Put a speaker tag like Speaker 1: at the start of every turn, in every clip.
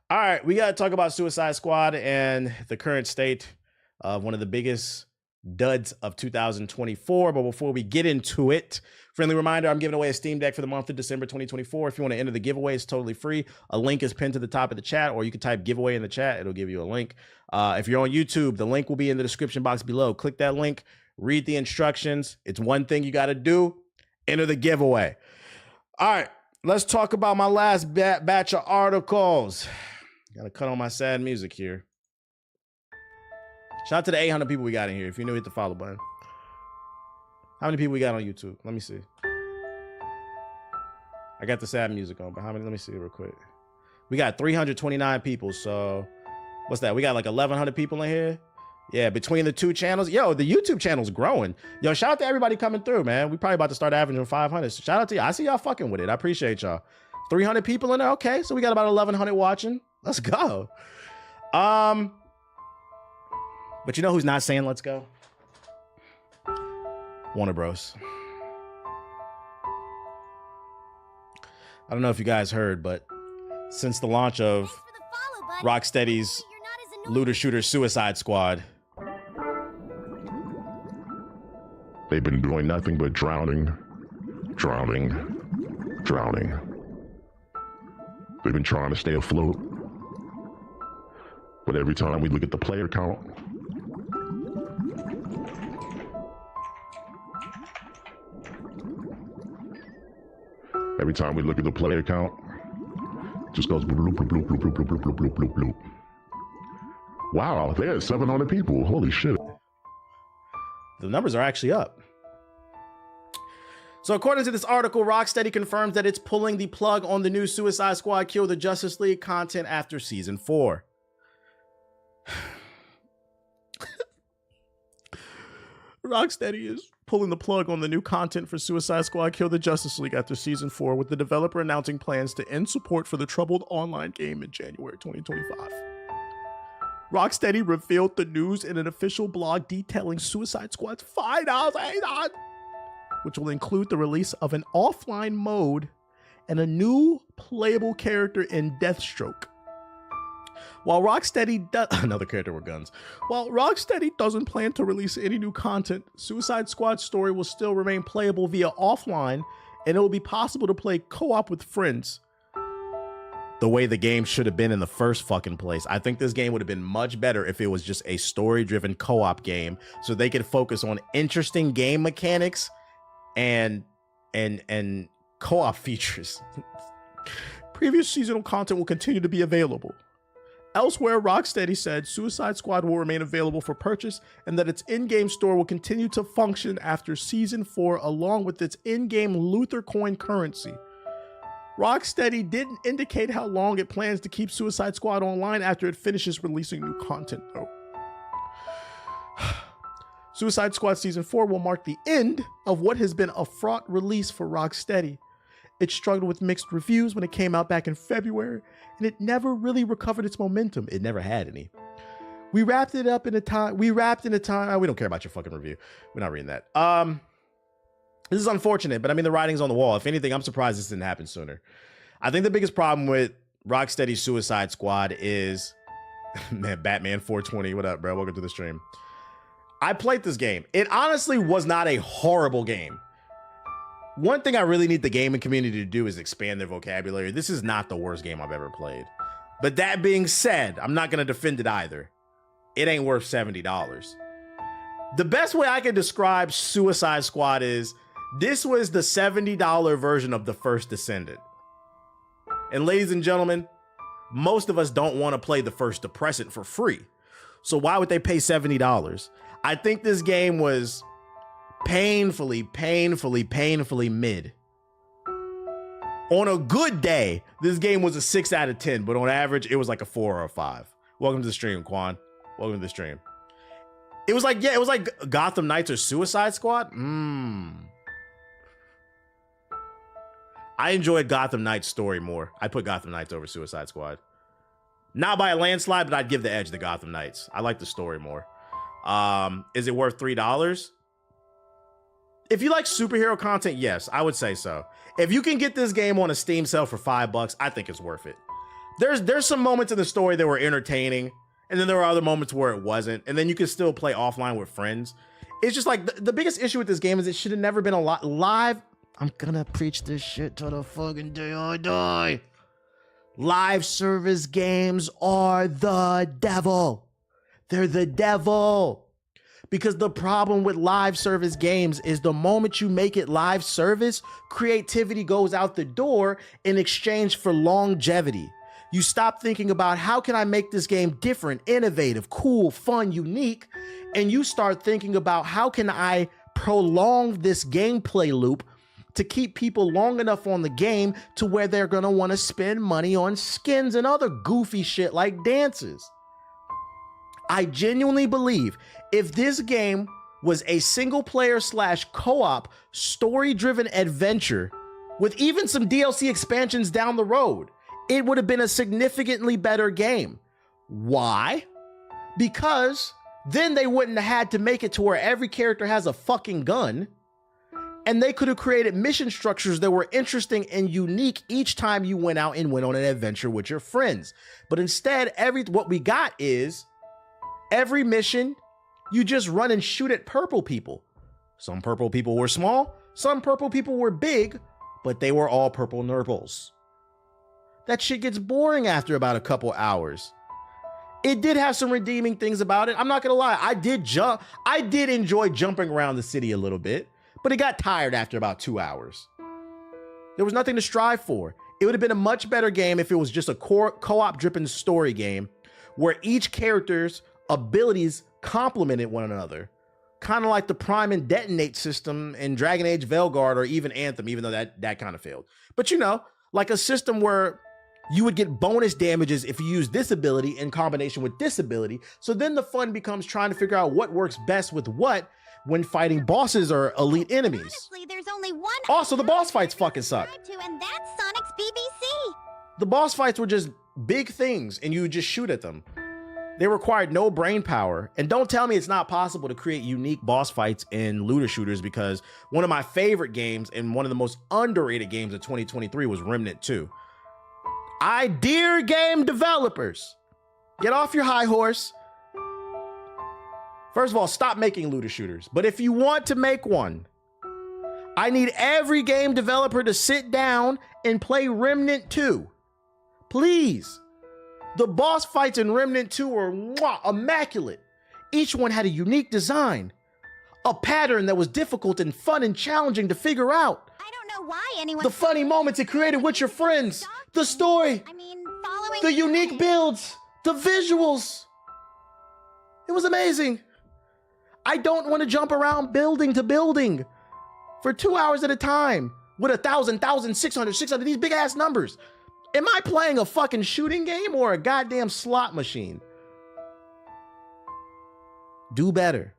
Speaker 1: All right, we got to talk about Suicide Squad and the current state of one of the biggest duds of 2024. But before we get into it, friendly reminder, I'm giving away a Steam Deck for the month of December 2024. If you want to enter the giveaway, it's totally free. A link is pinned to the top of the chat, or you can type giveaway in the chat. It'll give you a link. If you're on YouTube, the link will be in the description box below. Click that link, read the instructions. It's one thing you got to do. Enter the giveaway. All right, let's talk about my last batch of articles. Gotta cut on my sad music here. Shout out to the 800 people we got in here. If you're new, hit the follow button. How many people we got on YouTube? Let me see. I got the sad music on, but how many? Let me see real quick. We got 329 people, so what's that? We got like 1,100 people in here. Yeah, between the two channels. Yo, the YouTube channel's growing. Yo, shout out to everybody coming through, man. We probably about to start averaging 500. So shout out to you. I see y'all fucking with it. I appreciate y'all. 300 people in there. Okay, so we got about 1,100 watching. Let's go. But you know who's not saying let's go? Warner Bros. I don't know if you guys heard, but since the launch of Rocksteady's looter shooter Suicide Squad,
Speaker 2: they've been doing nothing but drowning. They've been trying to stay afloat. But every time we look at the player count, it just goes bloop, bloop, bloop, bloop, bloop, bloop, bloop, bloop, bloop, bloop. Wow, there's 700 people. Holy shit.
Speaker 1: The numbers are actually up. So according to this article, Rocksteady confirms that it's pulling the plug on the new Suicide Squad Kill the Justice League content after Season 4. Rocksteady is pulling the plug on the new content for Suicide Squad Kill the Justice League after Season 4, with the developer announcing plans to end support for the troubled online game in January 2025. Rocksteady revealed the news in an official blog detailing Suicide Squad's final season, which will include the release of an offline mode and a new playable character in Deathstroke. While Rocksteady another character with guns. While Rocksteady doesn't plan to release any new content, Suicide Squad's story will still remain playable via offline, and it will be possible to play co-op with friends. The way the game should have been in the first fucking place. I think this game would have been much better if it was just a story-driven co-op game, so they could focus on interesting game mechanics and co-op features. Previous seasonal content will continue to be available. Elsewhere, Rocksteady said Suicide Squad will remain available for purchase and that its in-game store will continue to function after Season 4 along with its in-game Luther coin currency. Rocksteady didn't indicate how long it plans to keep Suicide Squad online after it finishes releasing new content, though. Suicide Squad Season 4 will mark the end of what has been a fraught release for Rocksteady. It struggled with mixed reviews when it came out back in February, and it never really recovered its momentum. It never had any. We wrapped in a time. We don't care about your fucking review. We're not reading that. This is unfortunate, but I mean, the writing's on the wall. If anything, I'm surprised this didn't happen sooner. I think the biggest problem with Rocksteady's Suicide Squad is, man, Batman 420. What up, bro? Welcome to the stream. I played this game. It honestly was not a horrible game. One thing I really need the gaming community to do is expand their vocabulary. This is not the worst game I've ever played. But that being said, I'm not going to defend it either. It ain't worth $70. The best way I can describe Suicide Squad is this was the $70 version of the first Descendant. And ladies and gentlemen, most of us don't want to play the first Depressant for free. So why would they pay $70? I think this game was painfully mid. On a good day, this game was a 6 out of 10, but on average, it was like a 4 or a 5. Welcome to the stream, Quan. Welcome to the stream. It was like, yeah, it was like Gotham Knights or Suicide Squad. I enjoyed Gotham Knights' story more. I'd put Gotham Knights over Suicide Squad. Not by a landslide, but I'd give the edge to Gotham Knights. I like the story more. Is it worth $3? If you like superhero content, yes, I would say so. If you can get this game on a Steam sale for $5, I think it's worth it.
Speaker 3: There's some moments in the story that were entertaining, and then there were other moments where it wasn't, and then you can still play offline with friends. It's just like the biggest issue with this game is it should have never been a lot live. I'm gonna preach this shit to the fucking day I die. Live service games are the devil. They're the devil. Because the problem with live service games is the moment you make it live service, creativity goes out the door in exchange for longevity. You stop thinking about how can I make this game different, innovative, cool, fun, unique, and you start thinking about how can I prolong this gameplay loop to keep people long enough on the game to where they're gonna want to spend money on skins and other goofy shit like dances. I genuinely believe if this game was a single player / co-op story driven adventure with even some DLC expansions down the road, it would have been a significantly better game. Why? Because then they wouldn't have had to make it to where every character has a fucking gun, and they could have created mission structures that were interesting and unique each time you went out and went on an adventure with your friends. But instead, what we got is every mission, you just run and shoot at purple people. Some purple people were small, some purple people were big, but they were all purple nurples. That shit gets boring after about a couple hours. It did have some redeeming things about it. I'm not gonna lie, I did enjoy jumping around the city a little bit, but it got tired after about 2 hours. There was nothing to strive for. It would have been a much better game if it was just a co-op driven story game where each character's abilities complemented one another, kind of like the prime and detonate system in Dragon Age Veilguard or even Anthem, even though that kind of failed. But you know, like a system where you would get bonus damages if you use this ability in combination with this ability. So then the fun becomes trying to figure out what works best with what when fighting bosses or elite enemies.
Speaker 4: Honestly, there's only one.
Speaker 3: Also, the boss fights fucking suck.
Speaker 4: And that's Sonic's BBC.
Speaker 3: The boss fights were just big things and you would just shoot at them. They required no brain power. And don't tell me it's not possible to create unique boss fights in looter shooters, because one of my favorite games and one of the most underrated games of 2023 was Remnant 2. Dear game developers, get off your high horse. First of all, stop making looter shooters. But if you want to make one, I need every game developer to sit down and play Remnant 2. Please. The boss fights in Remnant 2 were immaculate. Each one had a unique design, a pattern that was difficult and fun and challenging to figure out.
Speaker 4: I don't know why anyone.
Speaker 3: The funny moments it created with your friends, the story,
Speaker 4: Following
Speaker 3: the unique builds, the visuals. It was amazing. I don't want to jump around building to building for 2 hours at a time with 1,000, 600, these big ass numbers. Am I playing a fucking shooting game or a goddamn slot machine? Do better.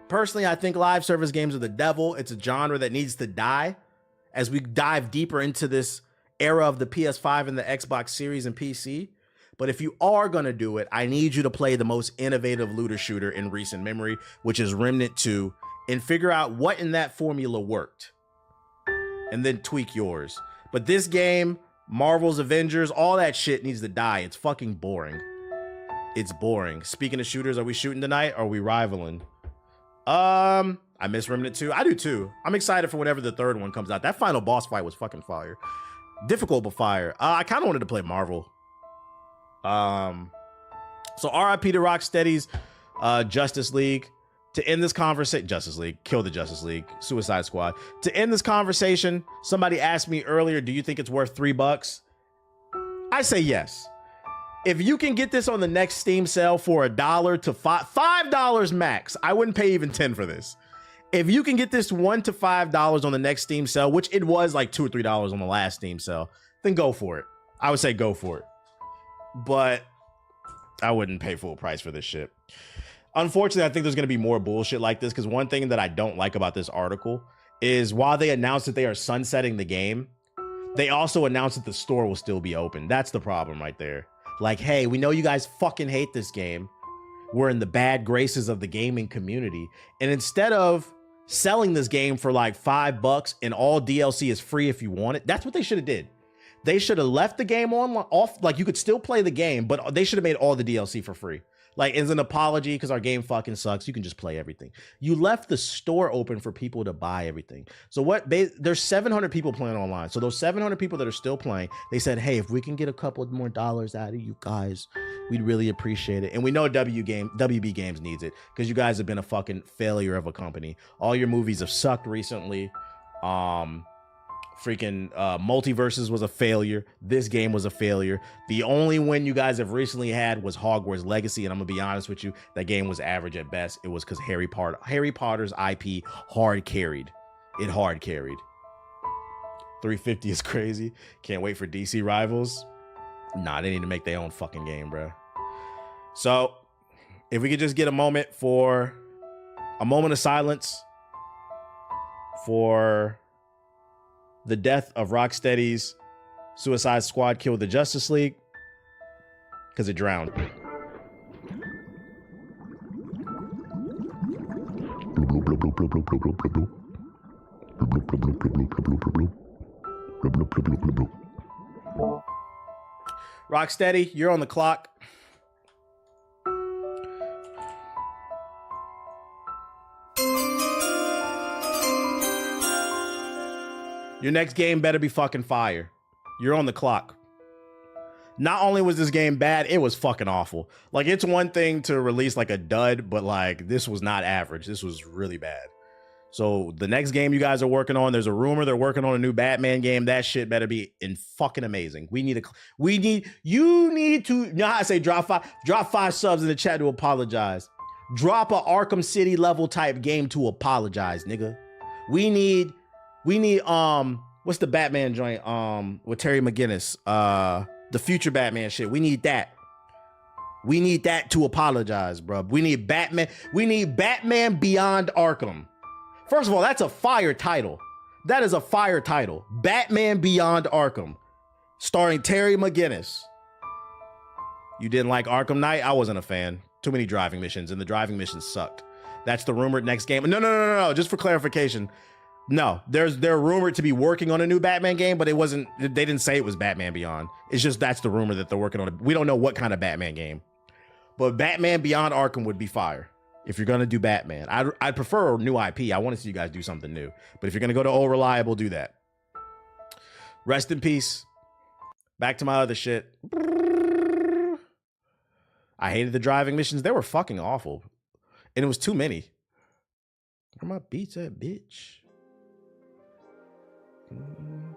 Speaker 3: Personally, I think live service games are the devil. It's a genre that needs to die as we dive deeper into this era of the PS5 and the Xbox Series and PC. But if you are going to do it, I need you to play the most innovative looter shooter in recent memory, which is Remnant 2, and figure out what in that formula worked. And then tweak yours. But this game, Marvel's Avengers, all that shit needs to die. It's fucking boring. It's boring. Speaking of shooters, are we shooting tonight or are we rivaling? I miss Remnant 2. I do too. I'm excited for whenever the third one comes out. That final boss fight was fucking fire. Difficult but fire. I kind of wanted to play Marvel. So RIP to Rocksteady's Justice League. To end this conversation, Justice League, kill the Justice League, Suicide Squad. To end this conversation, somebody asked me earlier, do you think it's worth $3? I say yes. If you can get this on the next Steam sale for $1 to $5 max, I wouldn't pay even 10 for this. If you can get this $1 to $5 on the next Steam sale, which it was like $2 or $3 on the last Steam sale, then go for it. I would say go for it. But I wouldn't pay full price for this shit. Unfortunately, I think there's going to be more bullshit like this, because one thing that I don't like about this article is while they announced that they are sunsetting the game, they also announced that the store will still be open. That's the problem right there. Like, hey, we know you guys fucking hate this game. We're in the bad graces of the gaming community. And instead of selling this game for like $5 and all DLC is free if you want it, that's what they should have did. They should have left the game on off. Like you could still play the game, but they should have made all the DLC for free. Like as an apology, because our game fucking sucks. You can just play everything. You left the store open for people to buy everything. So there's 700 people playing online. So those 700 people that are still playing, they said, hey, if we can get a couple more dollars out of you guys, we'd really appreciate it. And we know WB Games needs it because you guys have been a fucking failure of a company. All your movies have sucked recently. Multiverses was a failure. This game was a failure. The only win you guys have recently had was Hogwarts Legacy, and I'm gonna be honest with you, that game was average at best. It was because Harry Potter's IP hard carried. It hard carried. 350 is crazy. Can't wait for DC Rivals. Nah, they need to make their own fucking game, bro. So, if we could just get a moment of silence for the death of Rocksteady's Suicide Squad killed the Justice League because it drowned. Rocksteady, you're on the clock. Your next game better be fucking fire. You're on the clock. Not only was this game bad, it was fucking awful. Like, it's one thing to release like a dud, but like this was not average. This was really bad. So the next game you guys are working on, there's a rumor they're working on a new Batman game. That shit better be fucking amazing. You need to, you know how I say drop five subs in the chat to apologize. Drop a Arkham City level type game to apologize, nigga. We need what's the Batman joint with Terry McGinnis, the future Batman shit. We need that to apologize, bro. We need Batman Beyond Arkham. First of all, that's a fire title. That is a fire title. Batman Beyond Arkham, starring Terry McGinnis. You didn't like Arkham Knight? I wasn't a fan. Too many driving missions, and the driving missions sucked. That's the rumored next game. No. Just for clarification, no. They're rumored to be working on a new Batman game, but it wasn't. They didn't say it was Batman Beyond. It's just that's the rumor that they're working on. We don't know what kind of Batman game, but Batman Beyond Arkham would be fire. If you're gonna do Batman, I'd prefer a new IP. I want to see you guys do something new. But if you're gonna go to Old Reliable, do that. Rest in peace. Back to my other shit. I hated the driving missions. They were fucking awful. And it was too many. Where my beats at, bitch?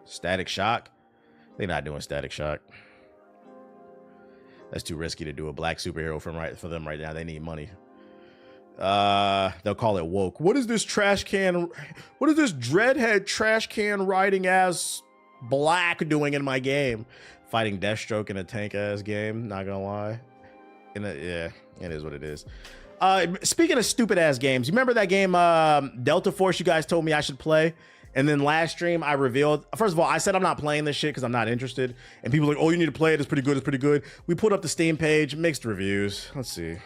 Speaker 3: Static Shock. They're not doing Static Shock. That's too risky to do a black superhero for them right now. They need money. They'll call it woke. What is this dreadhead trash can riding ass black doing in my game? Fighting Deathstroke in a tank ass game. Not gonna lie. Yeah, it is what it is. Speaking of stupid ass games, you remember that game Delta Force you guys told me I should play? And then last stream I revealed, first of all, I said I'm not playing this shit because I'm not interested. And people were like, oh, you need to play it. It's pretty good. We put up the Steam page, mixed reviews. Let's see.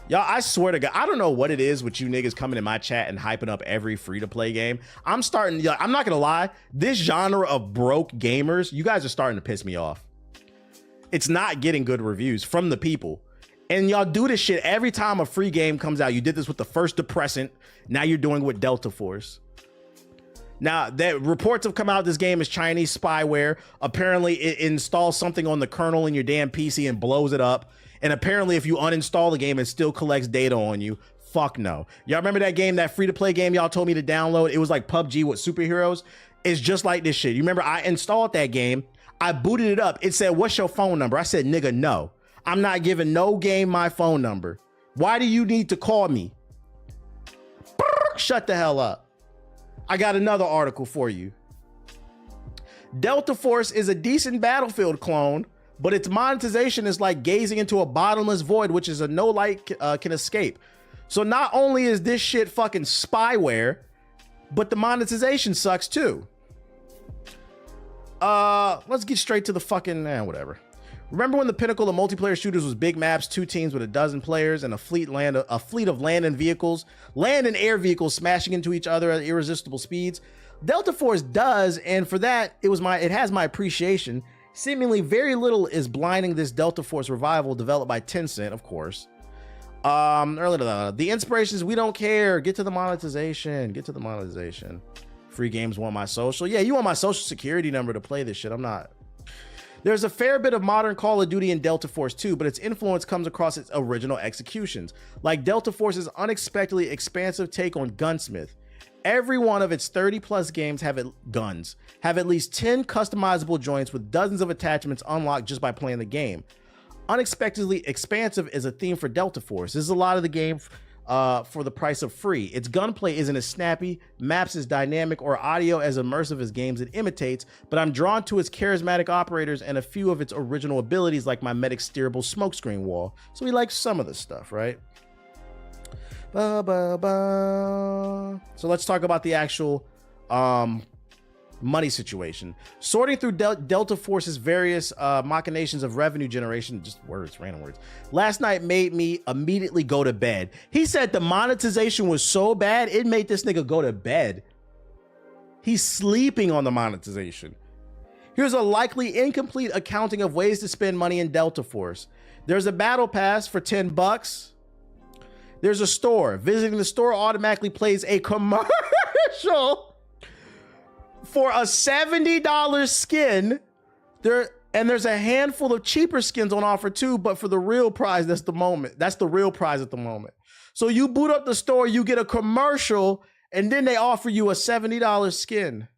Speaker 3: Y'all, I swear to God, I don't know what it is with you niggas coming in my chat and hyping up every free-to-play game. I'm not gonna lie, this genre of broke gamers, you guys are starting to piss me off. It's not getting good reviews from the people. And y'all do this shit every time a free game comes out. You did this with the first Depressant. Now you're doing it with Delta Force. Now, that reports have come out this game is Chinese spyware. Apparently, it installs something on the kernel in your damn PC and blows it up. And apparently, if you uninstall the game, it still collects data on you. Fuck no. Y'all remember that game, that free-to-play game y'all told me to download? It was like PUBG with superheroes. It's just like this shit. You remember I installed that game. I booted it up. It said, what's your phone number? I said, nigga, no. I'm not giving no game my phone number. Why do you need to call me? Shut the hell up. I got another article for you. Delta Force is a decent Battlefield clone, but its monetization is like gazing into a bottomless void, which is a no light can escape. So not only is this shit fucking spyware, but the monetization sucks too. Let's get straight to the fucking whatever. Remember when the pinnacle of multiplayer shooters was big maps, 2 teams with 12 players, and a fleet of land and air vehicles smashing into each other at irresistible speeds? Delta Force does, and for that, it has my appreciation. Seemingly very little is blinding this Delta Force revival developed by Tencent, of course. The inspirations, we don't care. Get to the monetization. Free games want my social. Yeah, you want my social security number to play this shit. I'm not. There's a fair bit of modern Call of Duty in Delta Force 2, but its influence comes across its original executions, like Delta Force's unexpectedly expansive take on Gunsmith. Every one of its 30 plus games have at least 10 customizable joints with dozens of attachments unlocked just by playing the game. Unexpectedly expansive is a theme for Delta Force. This is a lot of the game for the price of free. Its gunplay isn't as snappy, maps as dynamic, or audio as immersive as games it imitates, but I'm drawn to its charismatic operators and a few of its original abilities like my medic steerable smokescreen wall. So we like some of this stuff, right? So let's talk about the actual money situation. Sorting through Delta Force's various machinations of revenue generation, just random words, last night made me immediately go to bed. He said the monetization was so bad, it made this nigga go to bed. He's sleeping on the monetization. Here's a likely incomplete accounting of ways to spend money in Delta Force. There's a battle pass for $10. There's a store. Visiting the store automatically plays a commercial for a $70 skin. There's a handful of cheaper skins on offer too, but for the real prize, that's the real prize at the moment. So you boot up the store, you get a commercial, and then they offer you a $70 skin.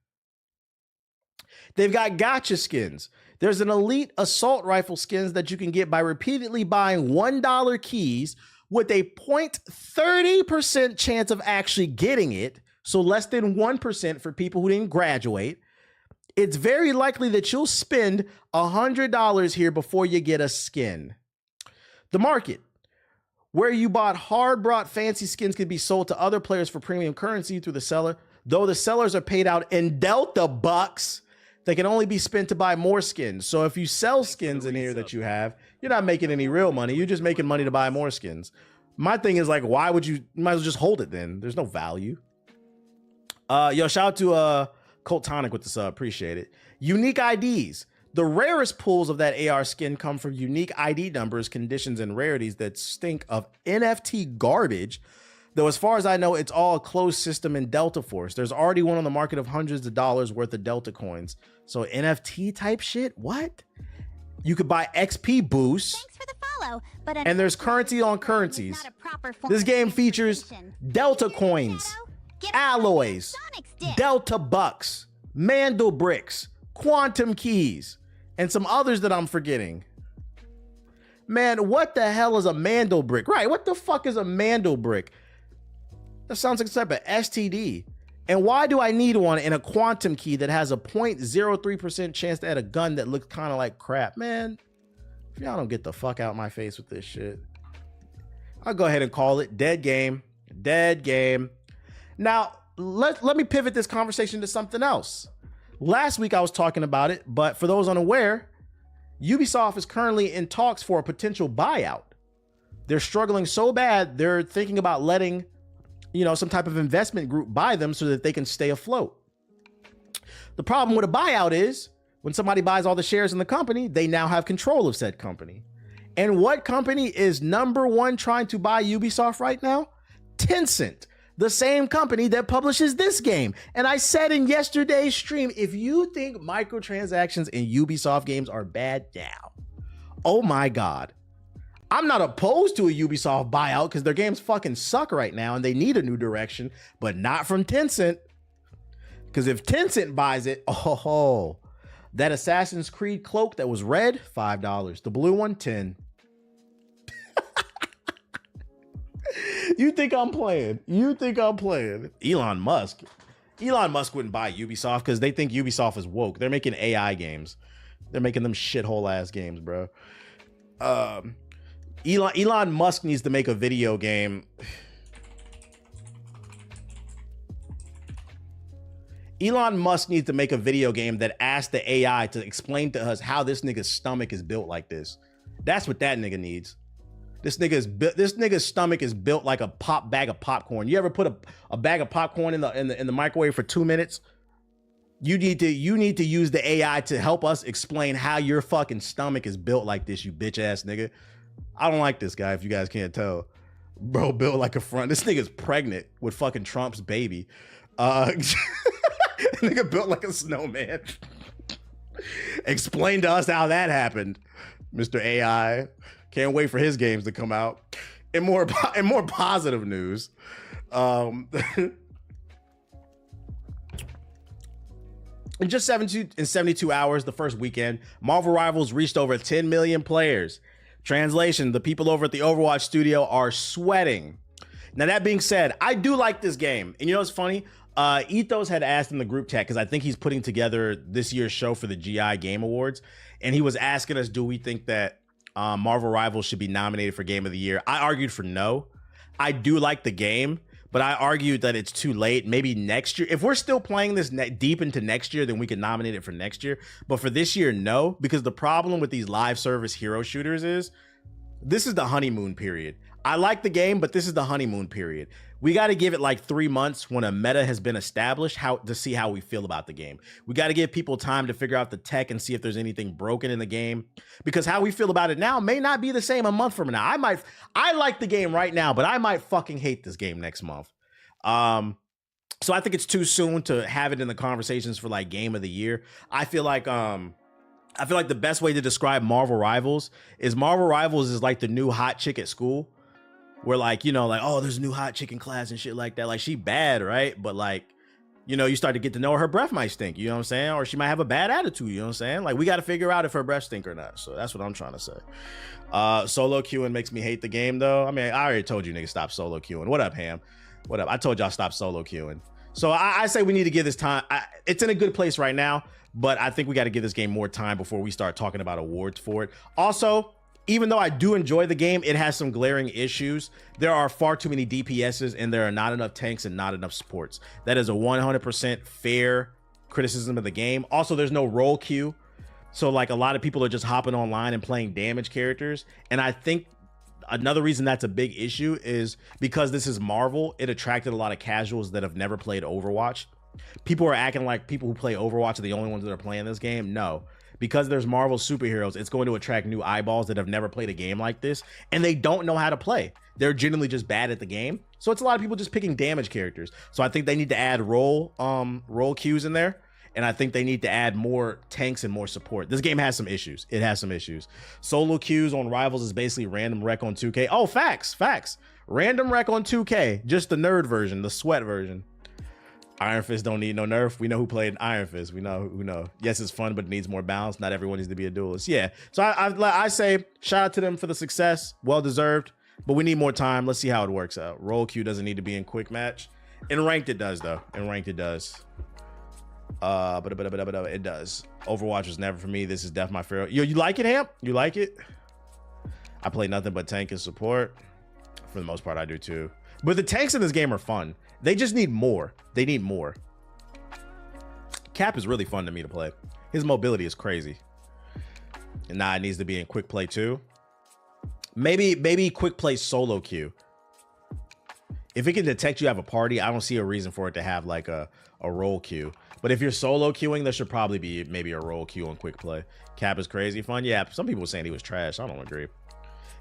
Speaker 3: They've got gotcha skins. There's an elite assault rifle skins that you can get by repeatedly buying $1 keys with a 0.30% chance of actually getting it. So less than 1% for people who didn't graduate. It's very likely that you'll spend $100 here before you get a skin. The market, where you bought hard-brought fancy skins, could be sold to other players for premium currency through the seller. Though the sellers are paid out in Delta bucks, they can only be spent to buy more skins. So if you sell skins in here that you have, you're not making any real money. You're just making money to buy more skins. My thing is like, why would you might as well just hold it then? There's no value. Yo, shout out to Colt Tonic with this, appreciate it. Unique IDs. The rarest pulls of that AR skin come from unique ID numbers, conditions, and rarities that stink of NFT garbage. Though as far as I know, it's all a closed system in Delta Force. There's already one on the market of hundreds of dollars worth of Delta coins. So NFT type shit? What? You could buy XP boosts.
Speaker 4: Thanks for the follow, but
Speaker 3: and there's currency on currencies.
Speaker 4: not a proper form
Speaker 3: This
Speaker 4: of
Speaker 3: game features
Speaker 4: transportation.
Speaker 3: Delta coins,
Speaker 4: Get
Speaker 3: alloys,
Speaker 4: Sonic's dick.
Speaker 3: Delta bucks, Mandel bricks, quantum keys, and some others that I'm forgetting. Man, what the hell is a Mandel brick? Right, what the fuck is a Mandel brick? That sounds like a type of STD. And why do I need one in a quantum key that has a 0.03% chance to add a gun that looks kind of like crap? Man, if y'all don't get the fuck out my face with this shit, I'll go ahead and call it dead game. Dead game. Now, let me pivot this conversation to something else. Last week I was talking about it, but for those unaware, Ubisoft is currently in talks for a potential buyout. They're struggling so bad, they're thinking about letting, some type of investment group buy them so that they can stay afloat. The problem with a buyout is when somebody buys all the shares in the company, they now have control of said company. And what company is number one trying to buy Ubisoft right now? Tencent, the same company that publishes this game. And I said in yesterday's stream, if you think microtransactions in Ubisoft games are bad now, oh my God. I'm not opposed to a Ubisoft buyout because their games fucking suck right now and they need a new direction, but not from Tencent. Because if Tencent buys it, that Assassin's Creed cloak that was red, $5. The blue one, $10. You think I'm playing? Elon Musk wouldn't buy Ubisoft because they think Ubisoft is woke. They're making AI games. They're making them shithole ass games, bro. Elon Musk needs to make a video game. Elon Musk needs to make a video game that asks the AI to explain to us how this nigga's stomach is built like this. That's what that nigga needs. This nigga's stomach is built like a bag of popcorn. You ever put a bag of popcorn in the microwave for 2 minutes? You need to use the AI to help us explain how your fucking stomach is built like this, you bitch ass nigga. I don't like this guy, if you guys can't tell. Bro, built like a front. This nigga's pregnant with fucking Trump's baby. Nigga built like a snowman. Explain to us how that happened, Mr. AI. Can't wait for his games to come out. In more positive news, in just 72 hours, the first weekend, Marvel Rivals reached over 10 million players. Translation: the people over at the Overwatch studio are sweating. Now, that being said, I do like this game. And you know what's funny? Ethos had asked in the group chat, because I think he's putting together this year's show for the GI Game Awards. And he was asking us, do we think that Marvel Rivals should be nominated for Game of the Year? I argued for no. I do like the game, but I argued that it's too late. Maybe next year. If we're still playing this deep into next year, then we can nominate it for next year. But for this year, no. Because the problem with these live service hero shooters is this is the honeymoon period. I like the game, but this is the honeymoon period. We got to give it like 3 months when a meta has been established to see how we feel about the game. We got to give people time to figure out the tech and see if there's anything broken in the game, because how we feel about it now may not be the same a month from now. I like the game right now, but I might fucking hate this game next month. So I think it's too soon to have it in the conversations for like Game of the Year. I feel like the best way to describe Marvel Rivals is like the new hot chick at school. Where like, you know, like, oh, there's a new hot chick in class and shit like that. Like, she bad, right? But like, you know, you start to get to know her breath might stink, you know what I'm saying? Or she might have a bad attitude, you know what I'm saying? Like, we got to figure out if her breath stink or not. So that's what I'm trying to say. Solo queuing makes me hate the game, though. I mean, I already told you niggas stop solo queuing. What up, Ham? What up? I told y'all stop solo queuing. So I say we need to give this time. It's in a good place right now, but I think we got to give this game more time before we start talking about awards for it. Also, even though I do enjoy the game, it has some glaring issues. There are far too many DPSs and there are not enough tanks and not enough supports. That is a 100% fair criticism of the game. Also, there's no role queue. So like a lot of people are just hopping online and playing damage characters. And I think another reason that's a big issue is because this is Marvel, it attracted a lot of casuals that have never played Overwatch. People are acting like people who play Overwatch are the only ones that are playing this game. No. Because there's Marvel superheroes, it's going to attract new eyeballs that have never played a game like this, and they don't know how to play. They're genuinely just bad at the game. So it's a lot of people just picking damage characters. So I think they need to add role queues in there, and I think they need to add more tanks and more support. This game has some issues. It has some issues. Solo queues on Rivals is basically random rec on 2K. Oh, facts. Random rec on 2K, just the nerd version, the sweat version. Iron Fist don't need no nerf. We know who played Iron Fist. We know who know. Yes, it's fun, but it needs more balance. Not everyone needs to be a duelist. Yeah. So I say shout out to them for the success. Well deserved, but we need more time. Let's see how it works out. Roll queue doesn't need to be in quick match. In ranked it does though. In ranked it does. But it does. Overwatch was never for me. This is definitely my favorite. Yo, you like it, Hamp? You like it? I play nothing but tank and support. For the most part, I do too. But the tanks in this game are fun. They just need more. They need more. Cap is really fun to me to play. His mobility is crazy. And now it needs to be in quick play too. Maybe quick play solo queue. If it can detect you have a party, I don't see a reason for it to have like a role queue. But if you're solo queuing, there should probably be maybe a role queue on quick play. Cap is crazy fun. Yeah, some people were saying he was trash. I don't agree.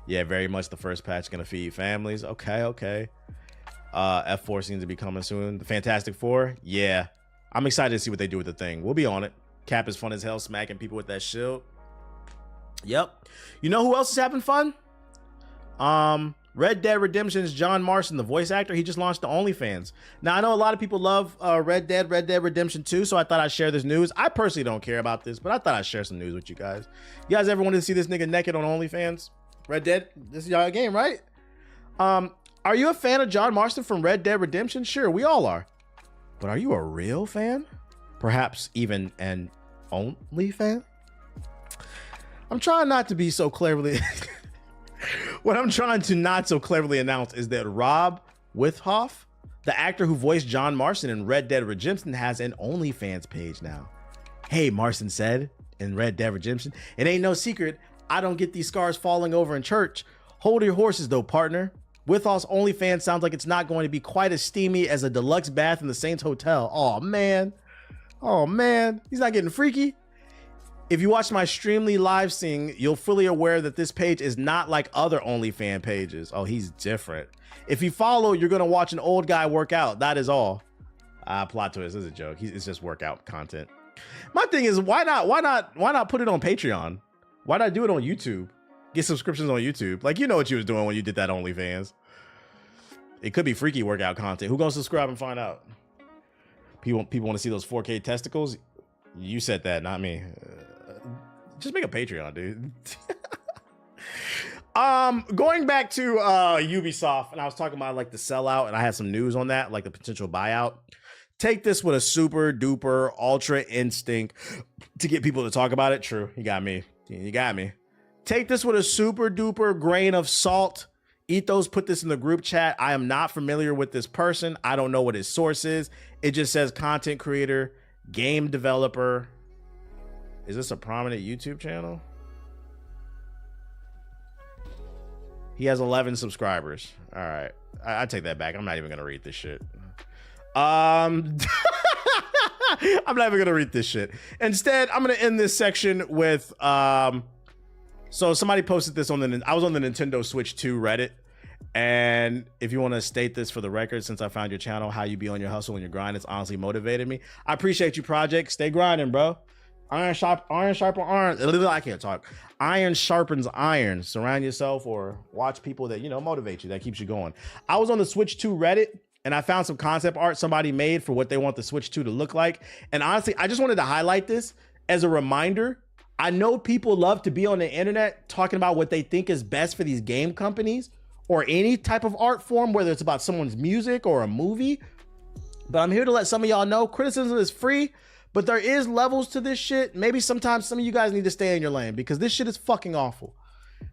Speaker 3: Yeah, very much the first patch gonna feed families. Okay. F4 seems to be coming soon. The Fantastic Four, yeah. I'm excited to see what they do with the thing. We'll be on it. Cap is fun as hell, smacking people with that shield. Yep. You know who else is having fun? Red Dead Redemption's John Marston, the voice actor. He just launched the OnlyFans. Now, I know a lot of people love Red Dead Redemption 2, so I thought I'd share this news. I personally don't care about this, but I thought I'd share some news with you guys. You guys ever wanted to see this nigga naked on OnlyFans? Red Dead, this is y'all game, right? Are you a fan of John Marston from Red Dead Redemption? Sure, we all are. But are you a real fan? Perhaps even an only fan? I'm trying not to be so cleverly... What I'm trying to not so cleverly announce is that Rob Withoff, The actor who voiced John Marston in Red Dead Redemption has an OnlyFans page now. Hey, Marston said in Red Dead Redemption, it ain't no secret I don't get these scars falling over in church. Hold your horses though, partner. Withal's OnlyFans sounds like it's not going to be quite as steamy as a deluxe bath in the Saints Hotel. Oh man. Oh man. He's not getting freaky. If you watch my Streamly live stream, you'll fully aware that this page is not like other OnlyFans pages. Oh, he's different. If you follow, you're gonna watch an old guy work out. That is all. Plot twist, this is a joke. It's just workout content. My thing is, why not put it on Patreon? Why not do it on YouTube? Get subscriptions on YouTube. Like, you know what you was doing when you did that OnlyFans. It could be freaky workout content. Who gonna subscribe and find out? People want to see those 4K testicles. You said that, not me. Just make a Patreon, dude. Going back to Ubisoft, and I was talking about like the sellout, and I had some news on that, like the potential buyout. Take this with a super duper ultra instinct to get people to talk about it. True, you got me. You got me. Take this with a super duper grain of salt. Ethos put this in the group chat. I am not familiar with this person. I don't know what his source is. It just says content creator, game developer. Is this a prominent YouTube channel? He has 11 subscribers. All right. I take that back. I'm not even going to read this shit. I'm not even going to read this shit. Instead, I'm going to end this section with... So somebody posted this on I was on the Nintendo Switch 2 Reddit. And if you want to state this for the record, since I found your channel, how you be on your hustle and your grind, it's honestly motivated me. I appreciate you, Project. Stay grinding, bro. Iron sharpens iron. I can't talk. Iron sharpens iron. Surround yourself or watch people that, you know, motivate you. That keeps you going. I was on the Switch 2 Reddit and I found some concept art somebody made for what they want the Switch 2 to look like. And honestly, I just wanted to highlight this as a reminder. I know people love to be on the internet talking about what they think is best for these game companies or any type of art form, whether it's about someone's music or a movie. But I'm here to let some of y'all know criticism is free, but there is levels to this shit. Maybe sometimes some of you guys need to stay in your lane because this shit is fucking awful.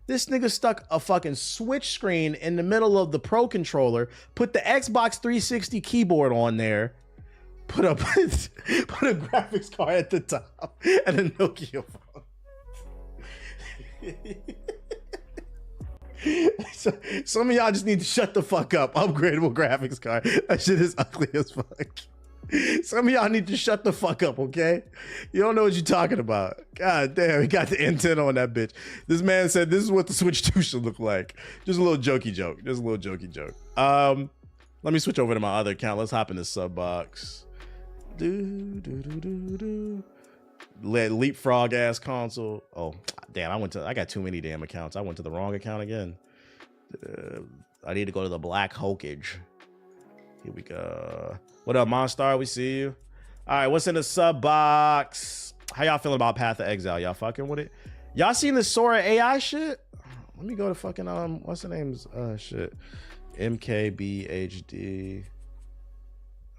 Speaker 3: This nigga stuck a fucking Switch screen in the middle of the Pro controller, put the Xbox 360 keyboard on there, put a graphics card at the top and a Nokia phone. So, some of y'all just need to shut the fuck up. Upgradable graphics card. That shit is ugly as fuck. Some of y'all need to shut the fuck up, okay? You don't know what you're talking about. God damn, he got the intent on that bitch. This man said this is what the Switch 2 should look like. Just a little jokey joke. Just a little jokey joke. Let me switch over to my other account. Let's hop into Subbox. Leapfrog ass console. Oh damn, I got too many damn accounts. I went to the wrong account again. I need to go to the Black Hulkage. Here we go. What up, Monstar? We see you. All right, what's in the sub box? How y'all feeling about Path of Exile? Y'all fucking with it? Y'all seen the Sora AI shit? Let me go to fucking what's the name's shit? MKBHD.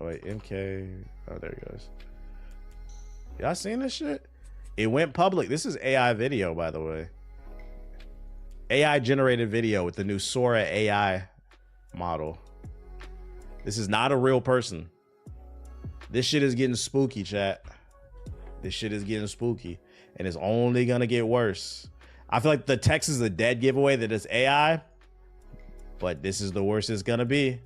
Speaker 3: Oh wait, MK. Oh, there he goes. Y'all seen this shit? It went public. This is AI video, by the way. AI generated video with the new Sora AI model. This is not a real person. This shit is getting spooky, chat. This shit is getting spooky. And it's only gonna get worse. I feel like the text is a dead giveaway that it's AI. But this is the worst it's gonna be.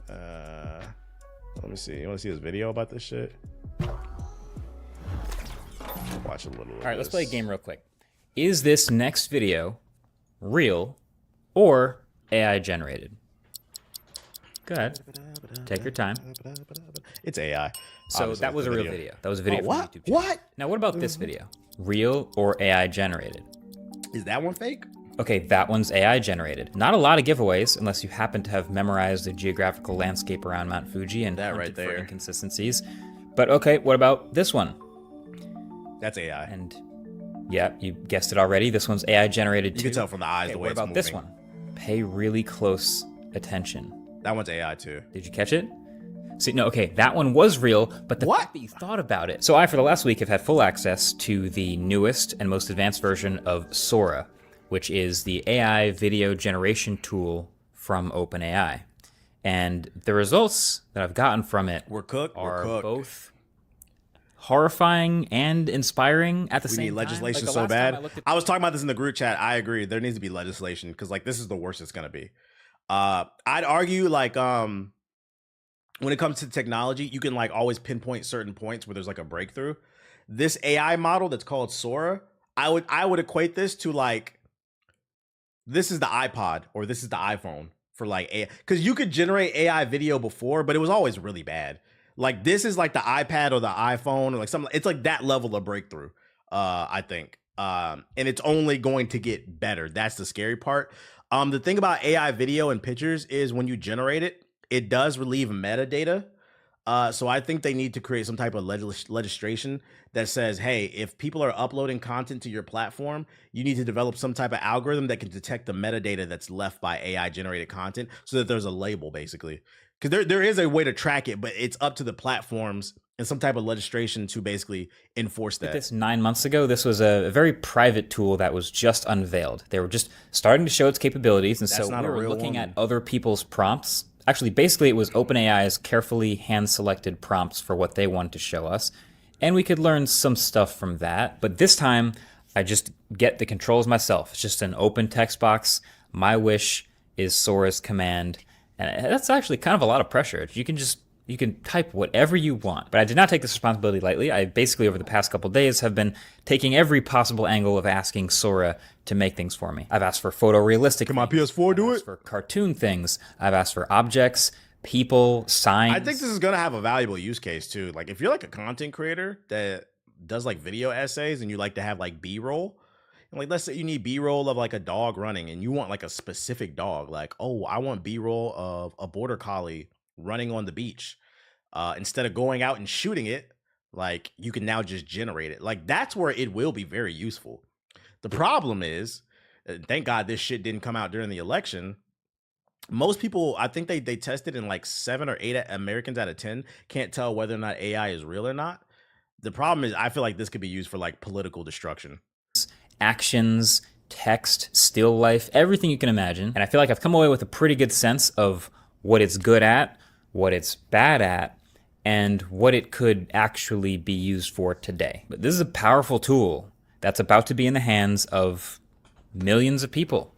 Speaker 3: Let me see. You wanna see this video about this shit? Watch a little.
Speaker 5: All right, let's play a game real quick. Is this next video real or AI generated? Go ahead. Take your time.
Speaker 3: It's AI.
Speaker 5: So
Speaker 3: Obviously,
Speaker 5: that was a real video. That was a video from
Speaker 3: what?
Speaker 5: YouTube channel.
Speaker 3: What?
Speaker 5: Now, what about this video? Real or AI generated?
Speaker 3: Is that one fake?
Speaker 5: Okay, that one's AI generated. Not a lot of giveaways unless you happen to have memorized the geographical landscape around Mount Fuji and
Speaker 3: That right
Speaker 5: hunted for
Speaker 3: there.
Speaker 5: inconsistencies. But okay, what about this one?
Speaker 3: That's AI.
Speaker 5: And yeah, you guessed it already. This one's AI generated too.
Speaker 3: You can tell from the eyes
Speaker 5: Okay,
Speaker 3: the way
Speaker 5: what
Speaker 3: it's
Speaker 5: about
Speaker 3: moving.
Speaker 5: this one? Pay really close attention.
Speaker 3: That one's AI too.
Speaker 5: Did you catch it? See, no, okay, that one was real, but the fact that you thought about it. So I, for the last week, have had full access to the newest and most advanced version of Sora, which is the AI video generation tool from OpenAI. And the results that I've gotten from it
Speaker 3: We're cooked.
Speaker 5: are
Speaker 3: We're cooked.
Speaker 5: both horrifying and inspiring at the
Speaker 3: We
Speaker 5: same
Speaker 3: need
Speaker 5: time.
Speaker 3: legislation
Speaker 5: Like, the
Speaker 3: so
Speaker 5: last time
Speaker 3: bad.
Speaker 5: I looked at
Speaker 3: I was talking about this in the group chat. I agree. There needs to be legislation because like this is the worst it's gonna be. I'd argue like when it comes to technology, you can like always pinpoint certain points where there's like a breakthrough. This AI model that's called Sora, I would equate this to like this is the iPod or this is the iPhone for like AI, because you could generate AI video before, but it was always really bad. Like this is like the iPad or the iPhone or like something. It's like that level of breakthrough. I think, and it's only going to get better. That's the scary part. The thing about AI video and pictures is when you generate it, it does relieve metadata. So I think they need to create some type of legislation that says, hey, if people are uploading content to your platform, you need to develop some type of algorithm that can detect the metadata that's left by AI generated content so that there's a label basically. Because there is a way to track it, but it's up to the platforms and some type of legislation to basically enforce that.
Speaker 5: this 9 months ago. This was a very private tool that was just unveiled. They were just starting to show its capabilities, and
Speaker 3: That's
Speaker 5: so
Speaker 3: not
Speaker 5: we
Speaker 3: a
Speaker 5: were
Speaker 3: real
Speaker 5: looking
Speaker 3: woman.
Speaker 5: at other people's prompts. Actually, basically, it was OpenAI's carefully hand-selected prompts for what they wanted to show us, and we could learn some stuff from that. But this time, I just get the controls myself. It's just an open text box. My wish is Sora's command, and that's actually kind of a lot of pressure. You can type whatever you want. But I did not take this responsibility lightly. I basically, over the past couple days, have been taking every possible angle of asking Sora to make things for me. I've asked for photorealistic. Can
Speaker 3: my PS4 do it?
Speaker 5: For cartoon things. I've asked for objects, people, signs.
Speaker 3: I think this is gonna have a valuable use case too. Like if you're like a content creator that does like video essays and you like to have like B-roll, and like let's say you need B-roll of like a dog running and you want like a specific dog, like, oh, I want B-roll of a border collie running on the beach. Instead of going out and shooting it, like you can now just generate it. Like that's where it will be very useful. The problem is, thank God this shit didn't come out during the election. Most people, I think they tested in like 7 or 8 Americans out of 10 can't tell whether or not AI is real or not. The problem is I feel like this could be used for like political destruction.
Speaker 5: Actions, text, still life, everything you can imagine. And I feel like I've come away with a pretty good sense of what it's good at, what it's bad at, and what it could actually be used for today. But this is a powerful tool that's about to be in the hands of millions of people.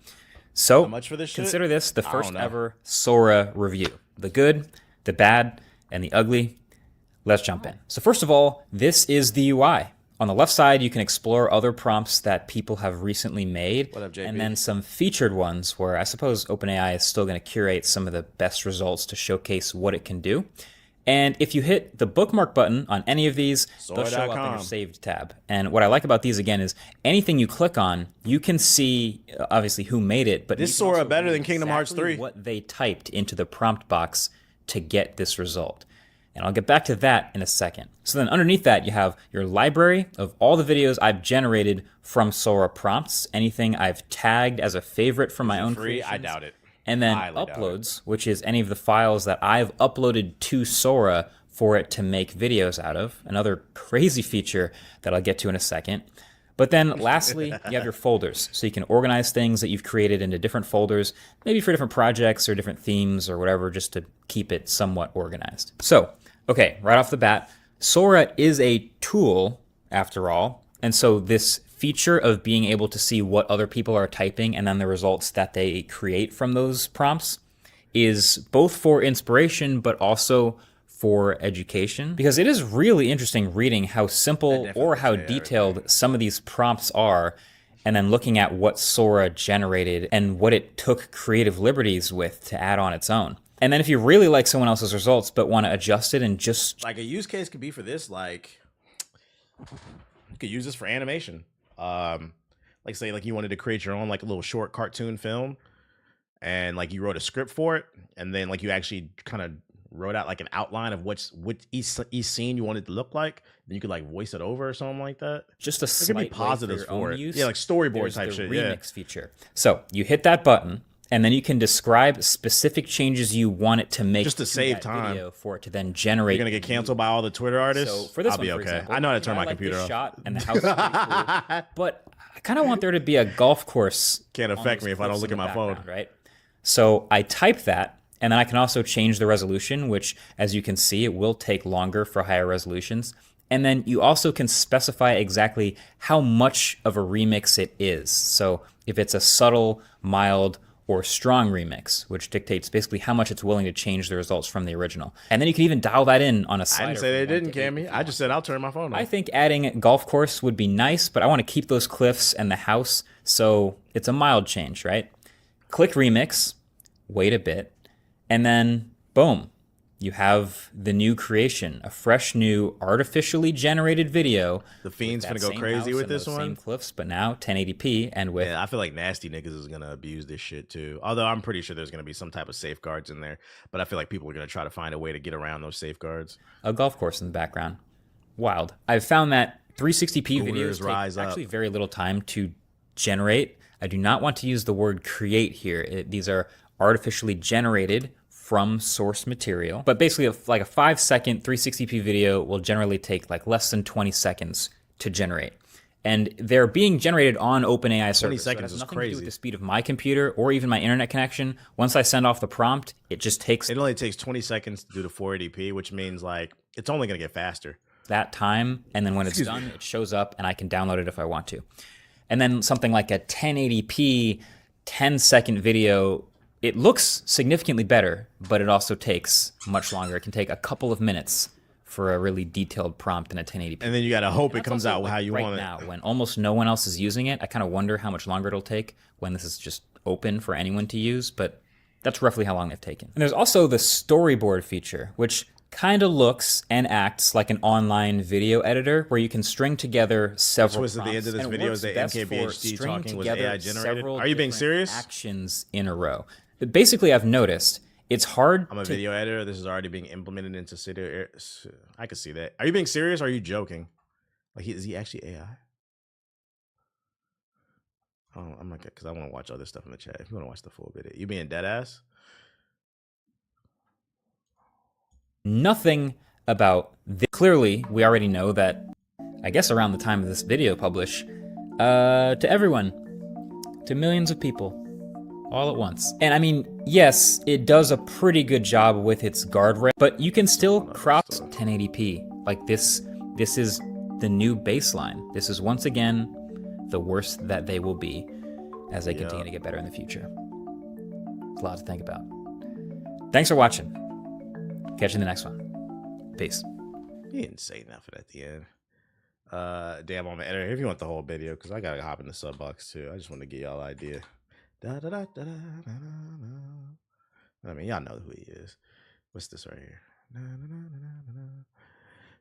Speaker 5: So
Speaker 3: How much for this shit?
Speaker 5: consider this the
Speaker 3: I
Speaker 5: first
Speaker 3: don't know.
Speaker 5: ever Sora review. The good, the bad, and the ugly. Let's jump in. So first of all, this is the UI. On the left side, you can explore other prompts that people have recently made.
Speaker 3: What up, JP?
Speaker 5: And then some featured ones where I suppose OpenAI is still going to curate some of the best results to showcase what it can do. And if you hit the bookmark button on any of these, they'll show up in your
Speaker 3: Sora.com.
Speaker 5: saved tab. And what I like about these, again, is anything you click on, you can see, obviously, who made it. But
Speaker 3: This
Speaker 5: you can also
Speaker 3: Sora better
Speaker 5: read
Speaker 3: than Kingdom Hearts
Speaker 5: exactly
Speaker 3: 3.
Speaker 5: what they typed into the prompt box to get this result. And I'll get back to that in a second. So then underneath that, you have your library of all the videos I've generated from Sora prompts, anything I've tagged as a favorite from my own
Speaker 3: Free? I
Speaker 5: creations.
Speaker 3: doubt it.
Speaker 5: And then
Speaker 3: Highly doubt it.
Speaker 5: uploads, which is any of the files that I've uploaded to Sora for it to make videos out of. Another crazy feature that I'll get to in a second. But then lastly, you have your folders. So you can organize things that you've created into different folders, maybe for different projects or different themes or whatever, just to keep it somewhat organized. So, okay, right off the bat, Sora is a tool, after all. And so this feature of being able to see what other people are typing and then the results that they create from those prompts is both for inspiration, but also for education, because it is really interesting reading how simple or how detailed some of these prompts are, and then looking at what Sora generated and what it took creative liberties with to add on its own. And then if you really like someone else's results but want to adjust it and just
Speaker 3: Like a use case could be for this, like you could use this for animation. Like say like you wanted to create your own like a little short cartoon film and like you wrote a script for it, and then like you actually kind of wrote out like an outline of what each scene you wanted to look like, then you could like voice it over or something like that.
Speaker 5: just a
Speaker 3: There could
Speaker 5: slight
Speaker 3: be positives for it.
Speaker 5: use.
Speaker 3: Yeah, like storyboard
Speaker 5: There's
Speaker 3: type
Speaker 5: the
Speaker 3: shit.
Speaker 5: remix feature. So you hit that button, and then you can describe specific changes you want it to make
Speaker 3: Just to save
Speaker 5: that
Speaker 3: time.
Speaker 5: video for it to then generate.
Speaker 3: You're gonna get canceled by all the Twitter artists.
Speaker 5: So for this
Speaker 3: I'll
Speaker 5: one,
Speaker 3: be
Speaker 5: for
Speaker 3: okay.
Speaker 5: example,
Speaker 3: I know how to turn my
Speaker 5: like
Speaker 3: computer
Speaker 5: this
Speaker 3: off.
Speaker 5: shot, and the house is pretty cool, but I kind of want there to be a golf course.
Speaker 3: Can't
Speaker 5: on
Speaker 3: affect
Speaker 5: those
Speaker 3: me if I don't
Speaker 5: cliffs
Speaker 3: look
Speaker 5: in
Speaker 3: at
Speaker 5: the
Speaker 3: my phone.
Speaker 5: background, right? So I type that, And then I can also change the resolution, which, as you can see, it will take longer for higher resolutions. And then you also can specify exactly how much of a remix it is. So if it's a subtle, mild, or strong remix, which dictates basically how much it's willing to change the results from the original. And then you can even dial that in on a slider.
Speaker 3: I didn't say they didn't, Cammy. I just said I'll turn my phone on.
Speaker 5: I think adding golf course would be nice, but I want to keep those cliffs and the house, so it's a mild change, right? Click remix, wait a bit, and then boom, you have the new creation, a fresh new artificially generated video.
Speaker 3: The Fiend's gonna go crazy with this one.
Speaker 5: Same cliffs, but now 1080p and with.
Speaker 3: Yeah, I feel like Nasty Niggas is gonna abuse this shit too. Although I'm pretty sure there's gonna be some type of safeguards in there, but I feel like people are gonna try to find a way to get around those safeguards.
Speaker 5: A golf course in the background. Wild. I've found that 360p videos
Speaker 3: rise
Speaker 5: take
Speaker 3: up.
Speaker 5: actually very little time to generate. I do not want to use the word create here. These are artificially generated from source material. But basically, like a 5-second 360p video will generally take like less than 20 seconds to generate. And they're being generated on OpenAI servers.
Speaker 3: 20 seconds
Speaker 5: so it has
Speaker 3: is
Speaker 5: nothing to
Speaker 3: crazy.
Speaker 5: do with the speed of my computer or even my internet connection. Once I send off the prompt, it just takes
Speaker 3: It only takes 20 seconds to do the 480p, which means like it's only gonna get faster.
Speaker 5: that time. And then when it's done, it shows up and I can download it if I want to. And then something like a 1080p 10-second video, it looks significantly better, but it also takes much longer. It can take a couple of minutes for a really detailed prompt in a 1080p.
Speaker 3: And then you gotta hope it
Speaker 5: That's
Speaker 3: comes
Speaker 5: also,
Speaker 3: out
Speaker 5: like,
Speaker 3: how you
Speaker 5: right
Speaker 3: want it.
Speaker 5: now, when almost no one else is using it. I kind of wonder how much longer it'll take when this is just open for anyone to use, but that's roughly how long they've taken. And there's also the storyboard feature, which kind of looks and acts like an online video editor where you can string together several
Speaker 3: Twist at the end of this
Speaker 5: prompts, and it
Speaker 3: video
Speaker 5: works
Speaker 3: is that
Speaker 5: best for
Speaker 3: MKBHD
Speaker 5: stringing
Speaker 3: talking was
Speaker 5: together
Speaker 3: AI generated.
Speaker 5: several
Speaker 3: Are you being
Speaker 5: different
Speaker 3: serious?
Speaker 5: actions in a row. Basically, I've noticed it's hard
Speaker 3: I'm a
Speaker 5: to
Speaker 3: video editor. This is already being implemented into Cydia. I could see that. Are you being serious or are you joking? Like, is he actually AI? Oh, I'm not, because I want to watch other stuff in the chat. If you want to watch the full video, you being dead ass?
Speaker 5: nothing about this. Clearly, we already know that, I guess around the time of this video publish, to everyone, to millions of people, all at once. And I mean, yes, it does a pretty good job with its guardrail, but you can still crop 1080p. Like this is the new baseline. This is once again the worst that they will be as they continue to get better in the future. It's a lot to think about. Thanks for watching. Catch you in the next one. Peace.
Speaker 3: He didn't say nothing at the end. Damn, I'm an editor. If you want the whole video, because I gotta hop in the sub box too. I just want to get y'all an idea. I mean, y'all know who he is. What's this right here?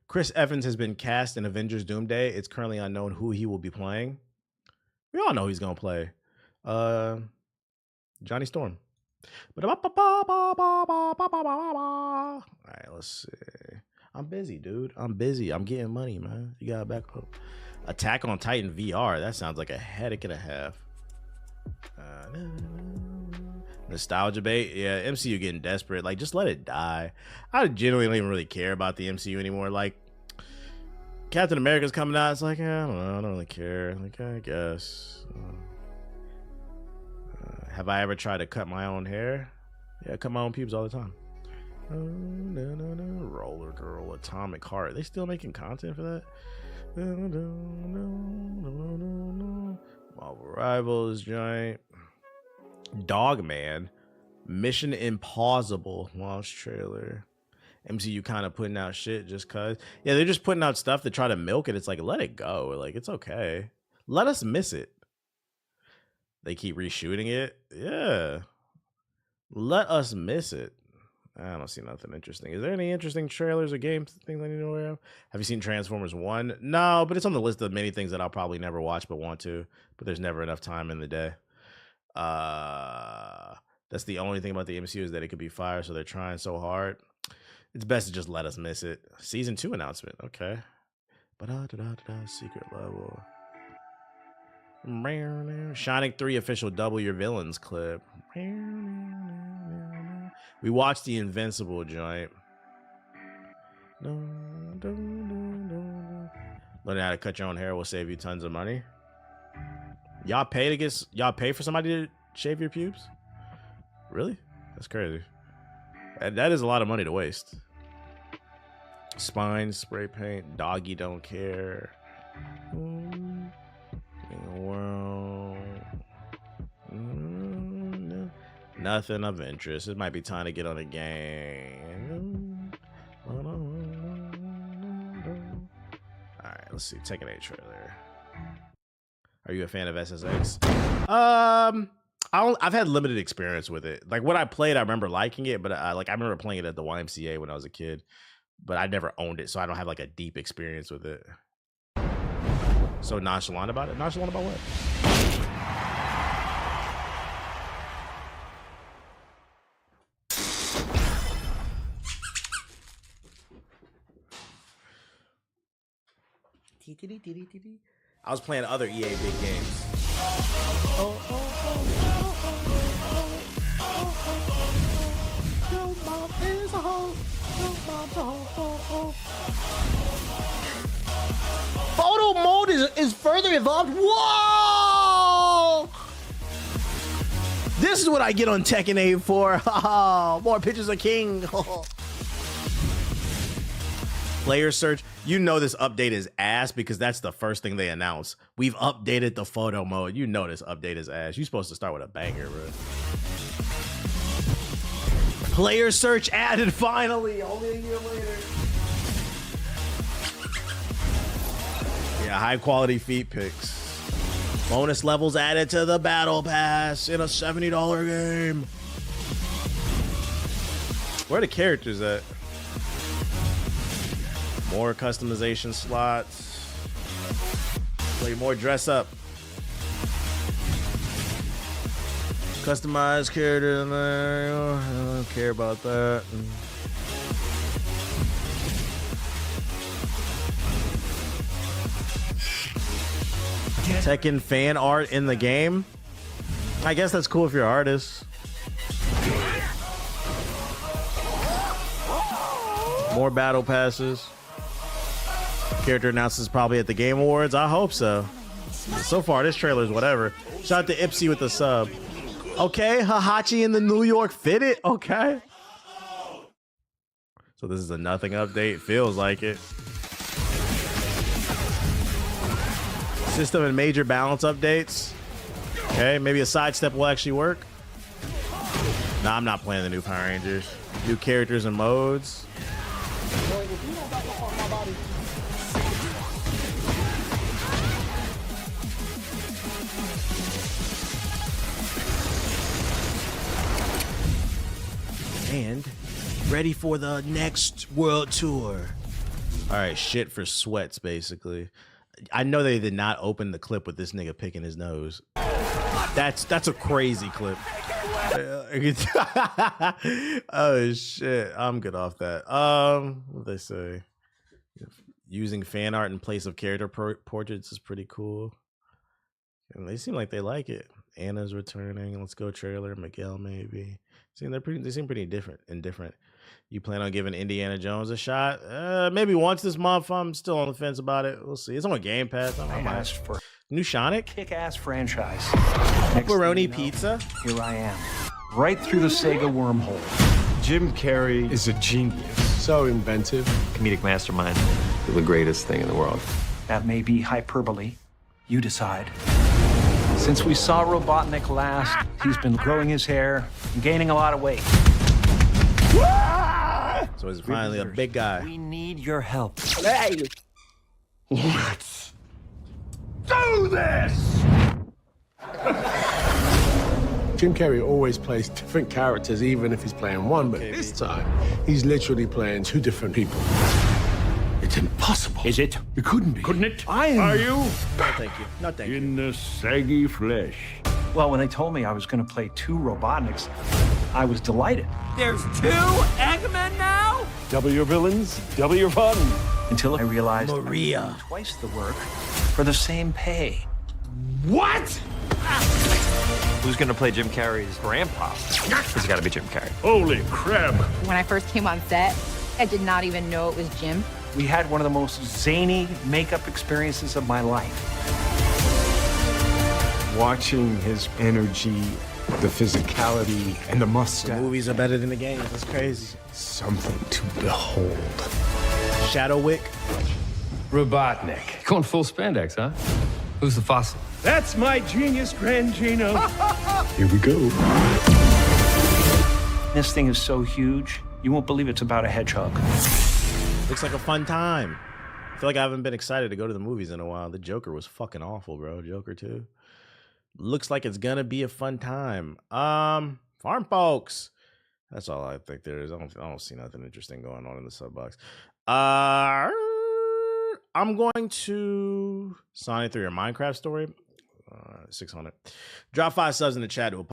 Speaker 3: Chris Evans has been cast in Avengers Doomsday. It's currently unknown who he will be playing. We all know who he's gonna play. Johnny Storm. All right, let's see. I'm busy, dude. I'm busy. I'm getting money, man. You gotta back up. Attack on Titan VR. That sounds like a headache and a half. Nostalgia bait. Yeah, MCU getting desperate. Like, just let it die. I genuinely don't even really care about the MCU anymore. Like, Captain America's coming out. It's like, I don't know. I don't really care. Like, I guess. Have I ever tried to cut my own hair? Yeah, I cut my own pubes all the time. Roller Girl, Atomic Heart. They still making content for that? Marvel Rivals, Giant. Dogman. Mission Impossible launch trailer. MCU kind of putting out shit just cause. Yeah, they're just putting out stuff to try to milk it. It's like, let it go. Like, it's okay. Let us miss it. They keep reshooting it. Yeah. Let us miss it. I don't see nothing interesting. Is there any interesting trailers or game things I need to know of? Have you seen Transformers 1? No, but it's on the list of many things that I'll probably never watch but want to. But there's never enough time in the day. That's the only thing about the MCU is that it could be fire, so they're trying so hard. It's best to just let us miss it. Season 2 announcement. Okay. Secret level. Shining 3 official double your villains clip. We watched the Invincible joint. Learning how to cut your own hair will save you tons of money. Y'all pay for somebody to shave your pubes? Really? That's crazy. And that is a lot of money to waste. Spine spray paint. Doggy don't care. Well, nothing of interest. It might be time to get on a game. Alright, let's see. Tekken 8 trailer. Are you a fan of SSX? I've had limited experience with it. Like, what I played, I remember liking it, but I remember playing it at the YMCA when I was a kid, but I never owned it, so I don't have like a deep experience with it. So nonchalant about it? Nonchalant about what? I was playing other EA big games.
Speaker 1: Photo mode is further evolved. Whoa! This is what I get on Tekken 8 for. More pictures of King.
Speaker 3: Player search. You know this update is ass because that's the first thing they announce. We've updated the photo mode. You know this update is ass. You're supposed to start with a banger, bro. Player search added finally. Only a year later. Yeah, high quality feet pics. Bonus levels added to the battle pass in a $70 game. Where are the characters at? More customization slots. Play more dress up. Customized character in there. I don't care about that. Tekken fan art in the game. I guess that's cool if you're an artist. More battle passes. Character announces probably at the Game Awards. I hope so. So far, this trailer is whatever. Shout out to Ipsy with the sub. Okay, Hahachi in the New York Fitted. Okay. So this is a nothing update. Feels like it. System and major balance updates. Okay, maybe a sidestep will actually work. Nah, I'm not playing the new Power Rangers. New characters and modes. And ready for the next world tour. All right, shit for sweats, basically. I know they did not open the clip with this nigga picking his nose. That's a crazy clip. Oh shit, I'm good off that. What they say? Using fan art in place of character portraits is pretty cool. And they seem like they like it. Anna's returning. Let's go trailer. Miguel maybe. They seem pretty indifferent. You plan on giving Indiana Jones a shot? Maybe once this month. I'm still on the fence about it. We'll see. It's on Game Pass.
Speaker 6: I asked for
Speaker 3: new Sonic,
Speaker 6: kick-ass franchise.
Speaker 3: Pepperoni pizza.
Speaker 6: Here I am, right through the Sega wormhole.
Speaker 7: Jim Carrey is a genius. So inventive.
Speaker 8: Comedic mastermind. The greatest thing in the world.
Speaker 6: That may be hyperbole. You decide. Since we saw Robotnik last, he's been growing his hair and gaining a lot of weight.
Speaker 3: So he's finally a big guy.
Speaker 6: We need your help.
Speaker 7: Hey! Let's do this! Jim Carrey always plays different characters, even if he's playing one, but this time, he's literally playing two different people. It's impossible.
Speaker 9: Is it?
Speaker 7: It couldn't be.
Speaker 9: Couldn't it?
Speaker 7: I am.
Speaker 9: Are you?
Speaker 3: No, thank you. No, thank you.
Speaker 9: In the saggy flesh.
Speaker 6: Well, when they told me I was going to play two Robotniks, I was delighted.
Speaker 10: There's two Eggmen now?
Speaker 9: Double your villains, double your fun.
Speaker 6: Until I realized
Speaker 3: Maria.
Speaker 6: I'm doing twice the work for the same pay.
Speaker 9: What?
Speaker 8: Who's gonna play Jim Carrey's grandpa? It's gotta be Jim Carrey.
Speaker 9: Holy crap.
Speaker 11: When I first came on set, I did not even know it was Jim.
Speaker 6: We had one of the most zany makeup experiences of my life.
Speaker 7: Watching his energy The physicality and the
Speaker 3: The
Speaker 7: mustache.
Speaker 3: movies are better than the games. That's crazy.
Speaker 7: Something to behold.
Speaker 3: Shadowwick.
Speaker 9: Robotnik.
Speaker 10: Going full spandex, huh? Who's the fossil?
Speaker 9: That's my genius, Grand Gino.
Speaker 7: Here we go.
Speaker 6: This thing is so huge, you won't believe it's about a hedgehog.
Speaker 3: Looks like a fun time. I feel like I haven't been excited to go to the movies in a while. The Joker was fucking awful, bro. Joker 2. Looks like it's gonna be a fun time. Farm folks. That's all I think there is. I don't see nothing interesting going on in the sub box. I'm going to Sonic 3 or Minecraft story. 600. Drop 5 subs in the chat to